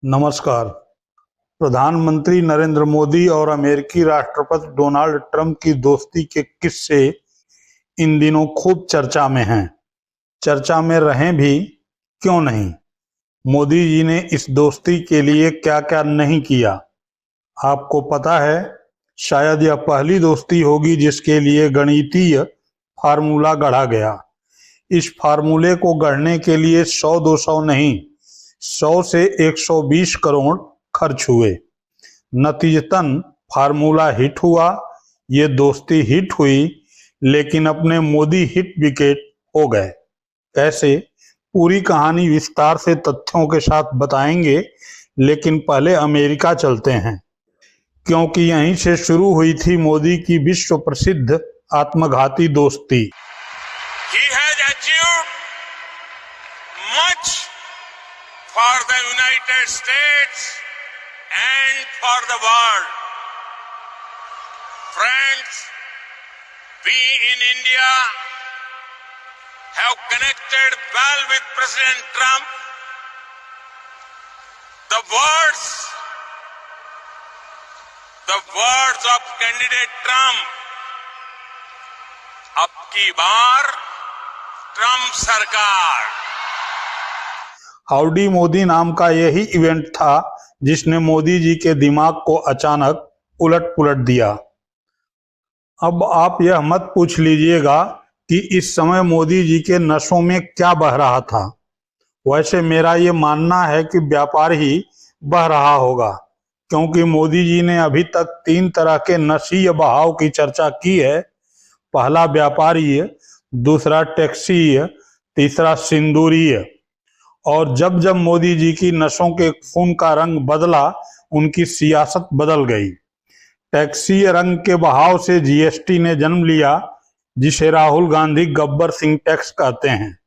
नमस्कार। प्रधानमंत्री नरेंद्र मोदी और अमेरिकी राष्ट्रपति डोनाल्ड ट्रंप की दोस्ती के किस्से इन दिनों खूब चर्चा में हैं। चर्चा में रहें भी क्यों नहीं। मोदी जी ने इस दोस्ती के लिए क्या क्या नहीं किया, आपको पता है? शायद यह पहली दोस्ती होगी जिसके लिए गणितीय फार्मूला गढ़ा गया। इस फार्मूले को गढ़ने के लिए 100-200 नहीं, 100 से 120 करोड़ खर्च हुए। नतीजतन फार्मूला हिट हुआ, ये दोस्ती हिट हुई, लेकिन अपने मोदी हिट विकेट हो गए। कैसे? पूरी कहानी विस्तार से तथ्यों के साथ बताएंगे, लेकिन पहले अमेरिका चलते हैं, क्योंकि यहीं से शुरू हुई थी मोदी की विश्व प्रसिद्ध आत्मघाती दोस्ती। He has achieved much for the United States and for the world. Friends, we in India have connected well with President Trump. The words of candidate Trump, अब की बार ट्रंप सरकार। हाउडी मोदी नाम का यही इवेंट था जिसने मोदी जी के दिमाग को अचानक उलट पुलट दिया। अब आप यह मत पूछ लीजिएगा कि इस समय मोदी जी के नसों में क्या बह रहा था। वैसे मेरा ये मानना है कि व्यापार ही बह रहा होगा, क्योंकि मोदी जी ने अभी तक 3 तरह के नशीय बहाव की चर्चा की है। पहला व्यापारीय, दूसरा टैक्सीय, तीसरा सिंदूरीय। और जब जब मोदी जी की नसों के खून का रंग बदला, उनकी सियासत बदल गई। टैक्सीय रंग के बहाव से जीएसटी ने जन्म लिया, जिसे राहुल गांधी गब्बर सिंह टैक्स कहते हैं,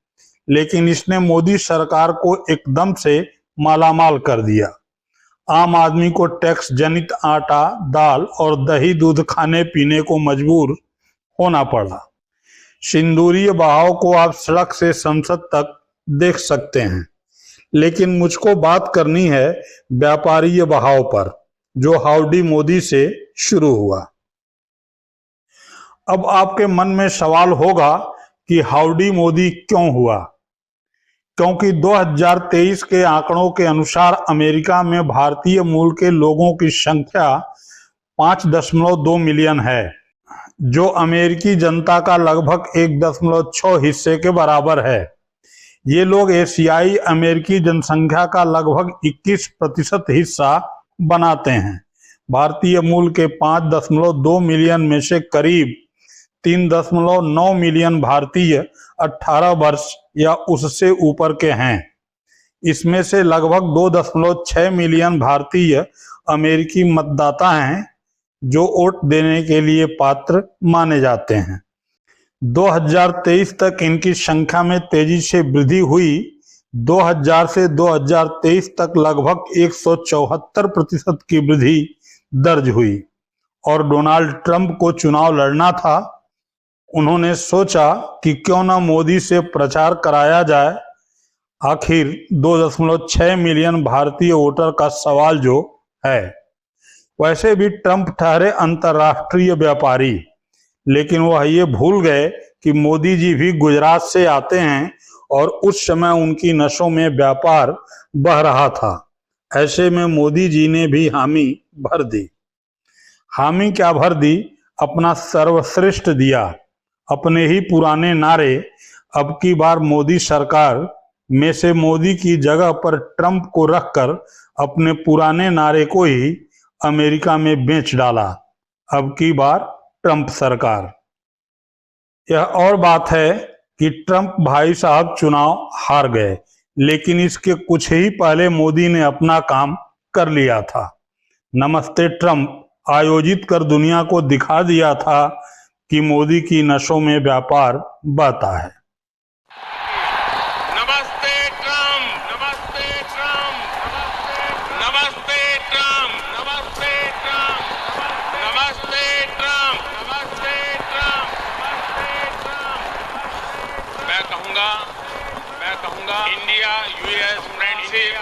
लेकिन इसने मोदी सरकार को एकदम से मालामाल कर दिया। आम आदमी को टैक्स जनित आटा, दाल और दही दूध खाने पीने को मजबूर होना पड़ा। सिंदूरीय बहाव को आप सड़क से संसद तक देख सकते हैं, लेकिन मुझको बात करनी है व्यापारीय बहाव पर, जो हाउडी मोदी से शुरू हुआ। अब आपके मन में सवाल होगा कि हाउडी मोदी क्यों हुआ? क्योंकि 2023 के आंकड़ों के अनुसार अमेरिका में भारतीय मूल के लोगों की संख्या 5.2 मिलियन है, जो अमेरिकी जनता का लगभग 1.6 हिस्से के बराबर है। ये लोग एशियाई अमेरिकी जनसंख्या का लगभग 21% हिस्सा बनाते हैं। भारतीय मूल के 5.2 मिलियन में से करीब 3.9 मिलियन भारतीय 18 वर्ष या उससे ऊपर के हैं। इसमें से लगभग 2.6 मिलियन भारतीय अमेरिकी मतदाता हैं, जो वोट देने के लिए पात्र माने जाते हैं। 2023 तक इनकी संख्या में तेजी से वृद्धि हुई। 2000 से 2023 तक लगभग 174% की वृद्धि दर्ज हुई। और डोनाल्ड ट्रंप को चुनाव लड़ना था। उन्होंने सोचा कि क्यों ना मोदी से प्रचार कराया जाए। आखिर 2.6 मिलियन भारतीय वोटर का सवाल जो है। वैसे भी ट्रंप ठहरे अंतर्राष्ट्रीय व्यापारी, लेकिन वह ये भूल गए कि मोदी जी भी गुजरात से आते हैं और उस समय उनकी नसों में व्यापार बह रहा था। ऐसे में मोदी जी ने भी हामी भर दी। हामी क्या भर दी? अपना सर्वश्रेष्ठ दिया, अपने ही पुराने नारे। अब की बार मोदी सरकार में से मोदी की जगह पर ट्रंप को रखकर अपने पुराने नारे को ही अमेरिका में बेच डाला। अब की बार ट्रंप सरकार। यह और बात है कि ट्रंप भाई साहब चुनाव हार गए, लेकिन इसके कुछ ही पहले मोदी ने अपना काम कर लिया था। नमस्ते ट्रंप आयोजित कर दुनिया को दिखा दिया था कि मोदी की नसों में व्यापार बहता है। नमस्ते ट्रंप, नमस्ते ट्रंप, नमस्ते ट्रंप, नमस्ते ट्रंप, नमस्ते ट्रंप, नमस्ते ट्रंप, नमस्ते ट्रंप। मैं कहूंगा इंडिया यूएस फ्रेंडशिप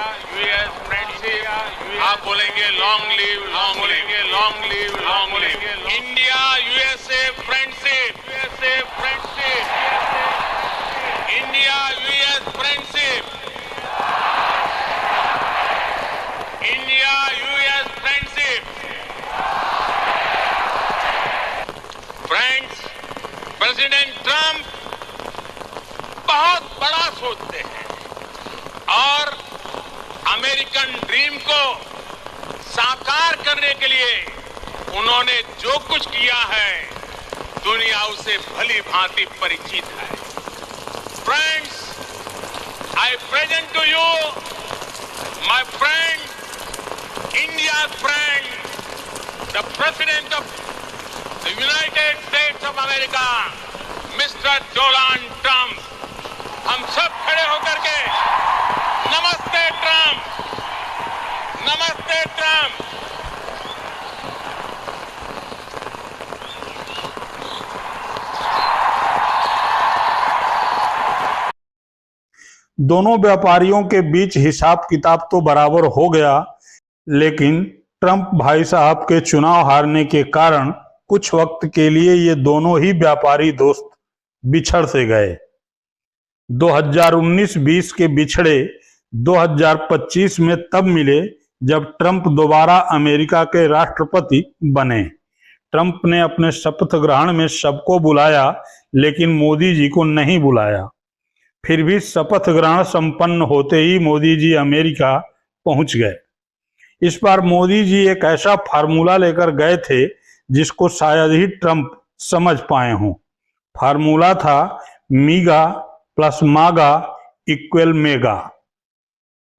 आप बोलेंगे लॉन्ग लिव, लॉन्ग बोलेंगे long live, long live. India USA friendship, USA friendship, India US friendship, India US friendship. Friends, president Trump बहुत बड़ा सोचते हैं और अमेरिकन ड्रीम को साकार करने के लिए उन्होंने जो कुछ किया है दुनिया उसे भली भांति परिचित है। Friends, I present to you my friend, India friend, the President of the United States of America, Mister Donald Trump. हम सब खड़े होकर के नमस्ते ट्रंप, नमस्ते ट्रंप। दोनों व्यापारियों के बीच हिसाब किताब तो बराबर हो गया, लेकिन ट्रंप भाई साहब के चुनाव हारने के कारण कुछ वक्त के लिए ये दोनों ही व्यापारी दोस्त बिछड़ से गए। 2019-20 के बिछड़े 2025 में तब मिले जब ट्रंप दोबारा अमेरिका के राष्ट्रपति बने। ट्रंप ने अपने शपथ ग्रहण में सबको बुलाया, लेकिन मोदी जी को नहीं बुलाया। फिर भी शपथ ग्रहण संपन्न होते ही मोदी जी अमेरिका पहुंच गए। इस बार मोदी जी एक ऐसा फार्मूला लेकर गए थे जिसको शायद ही ट्रंप समझ पाए हों। फार्मूला था मीगा प्लस मागा इक्वल मेगा।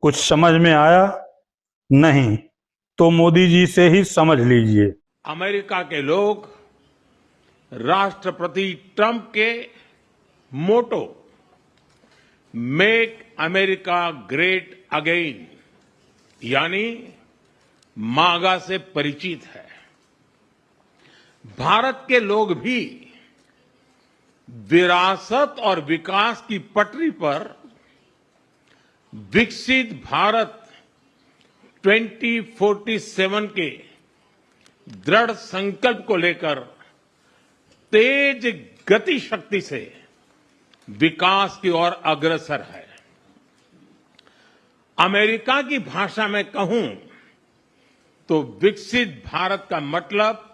कुछ समझ में आया? नहीं तो मोदी जी से ही समझ लीजिए। अमेरिका के लोग राष्ट्रपति ट्रंप के मोटो मेक अमेरिका ग्रेट अगेन यानी मागा से परिचित है। भारत के लोग भी विरासत और विकास की पटरी पर विकसित भारत 2047 के दृढ़ संकल्प को लेकर तेज गति शक्ति से विकास की ओर अग्रसर है। अमेरिका की भाषा में कहूं तो विकसित भारत का मतलब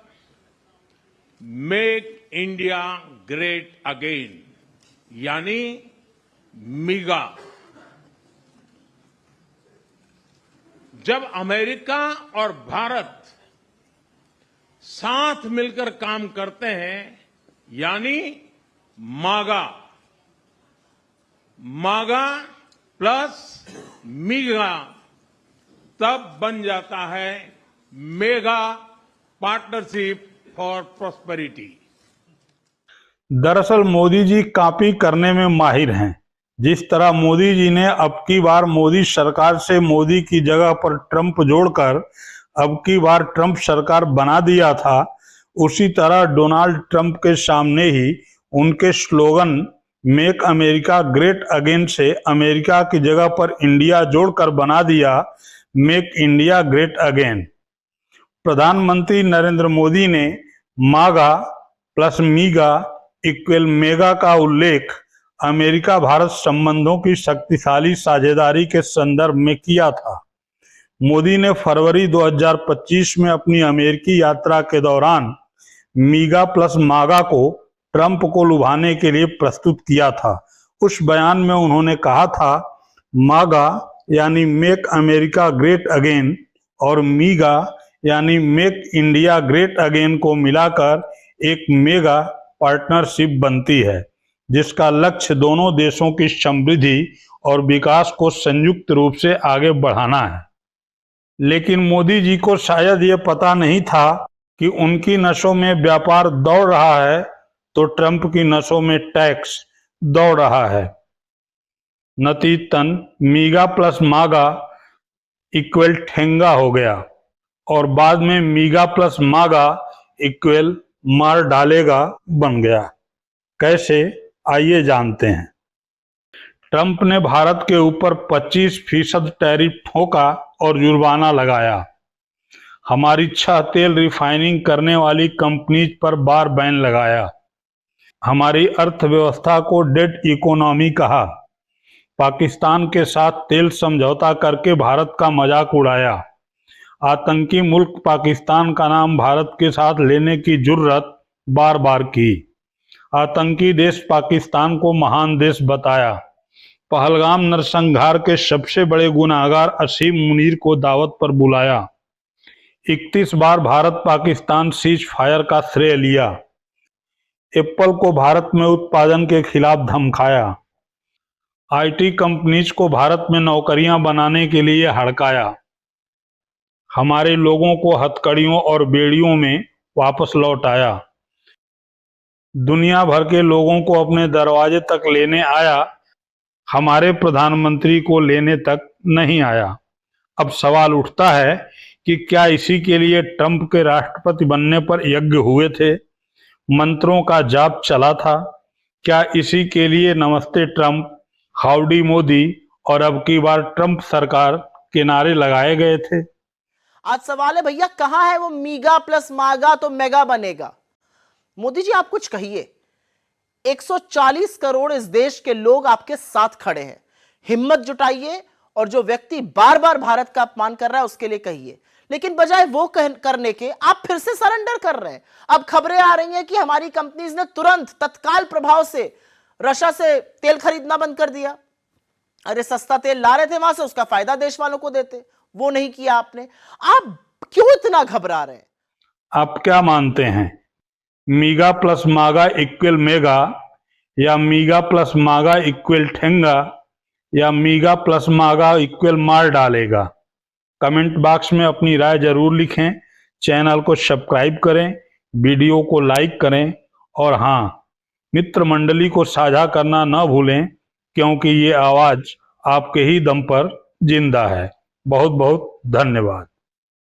मेक इंडिया ग्रेट अगेन यानी मीगा। जब अमेरिका और भारत साथ मिलकर काम करते हैं यानी मागा, मागा प्लस मीगा, तब बन जाता है मेगा पार्टनरशिप फॉर प्रॉस्पेरिटी। दरअसल मोदी जी कॉपी करने में माहिर हैं। जिस तरह मोदी जी ने अब की बार मोदी सरकार से मोदी की जगह पर ट्रंप जोड़कर अब की बार ट्रंप सरकार बना दिया था, उसी तरह डोनाल्ड ट्रंप के सामने ही उनके slogan make America great again से अमेरिका की जगह पर इंडिया जोड़कर बना दिया मेक इंडिया ग्रेट अगेन। प्रधानमंत्री नरेंद्र मोदी ने मागा प्लस मीगा इक्वल मेगा का उल्लेख अमेरिका भारत संबंधों की शक्तिशाली साझेदारी के संदर्भ में किया था। मोदी ने फरवरी 2025 में अपनी अमेरिकी यात्रा के दौरान मीगा प्लस मागा को ट्रंप को लुभाने के लिए प्रस्तुत किया था। उस बयान में उन्होंने कहा था मागा यानी मेक अमेरिका ग्रेट अगेन और मीगा यानी मेक इंडिया ग्रेट अगेन को मिलाकर एक मेगा पार्टनरशिप बनती है, जिसका लक्ष्य दोनों देशों की समृद्धि और विकास को संयुक्त रूप से आगे बढ़ाना है। लेकिन मोदी जी को शायद ये पता नहीं था कि उनकी नसों में व्यापार दौड़ रहा है तो ट्रंप की नसों में टैक्स दौड़ रहा है। नतीजतन मीगा प्लस मागा इक्वल ठेंगा हो गया और बाद में मीगा प्लस मागा इक्वल मार डालेगा बन गया। कैसे, आइए जानते हैं। ट्रंप ने भारत के ऊपर 25% टैरिफ ठोका और जुर्माना लगाया। हमारी 6 तेल रिफाइनिंग करने वाली कंपनीज पर बार बैन लगाया। हमारी अर्थव्यवस्था को डेट इकोनॉमी कहा। पाकिस्तान के साथ तेल समझौता करके भारत का मजाक उड़ाया। आतंकी मुल्क पाकिस्तान का नाम भारत के साथ लेने की जुर्रत बार बार की। आतंकी देश पाकिस्तान को महान देश बताया। पहलगाम नरसंहार के सबसे बड़े गुनाहगार असीम मुनीर को दावत पर बुलाया। 31 बार भारत पाकिस्तान सीज फायर का श्रेय लिया। एप्पल को भारत में उत्पादन के खिलाफ धमकाया। आईटी कंपनीज को भारत में नौकरियां बनाने के लिए हड़काया। हमारे लोगों को हथकड़ियों और बेड़ियों में वापस लौटाया। दुनिया भर के लोगों को अपने दरवाजे तक लेने आया, हमारे प्रधानमंत्री को लेने तक नहीं आया। अब सवाल उठता है कि क्या इसी के लिए ट्रंप के राष्ट्रपति बनने पर यज्ञ हुए थे, मंत्रों का जाप चला था? क्या इसी के लिए नमस्ते ट्रंप, हाउडी मोदी और अब की बार ट्रंप सरकार के नारे लगाए गए थे? आज सवाल है भैया, कहां है वो मीगा प्लस मागा तो मेगा बनेगा? मोदी जी आप कुछ कहिए। 140 करोड़ इस देश के लोग आपके साथ खड़े हैं। हिम्मत जुटाइए और जो व्यक्ति बार बार भारत का अपमान कर रहा है उसके लिए कहिए। लेकिन बजाय वो करने के आप फिर से सरेंडर कर रहे हैं। अब खबरें आ रही हैं कि हमारी कंपनीज ने तुरंत तत्काल प्रभाव से रशिया से तेल खरीदना बंद कर दिया। अरे सस्ता तेल ला रहे थे वहां से, उसका फायदा देश वालों को देते, वो नहीं किया आपने। आप क्यों इतना घबरा रहे हैं? आप क्या मानते हैं, मीगा प्लस मागा इक्वल मेगा, या मीगा प्लस मागा इक्वल ठेंगा, या मीगा प्लस मागा इक्वल मार डालेगा? कमेंट बॉक्स में अपनी राय जरूर लिखें। चैनल को सब्सक्राइब करें, वीडियो को लाइक करें और हाँ, मित्र मंडली को साझा करना न भूलें, क्योंकि ये आवाज आपके ही दम पर जिंदा है। बहुत बहुत धन्यवाद।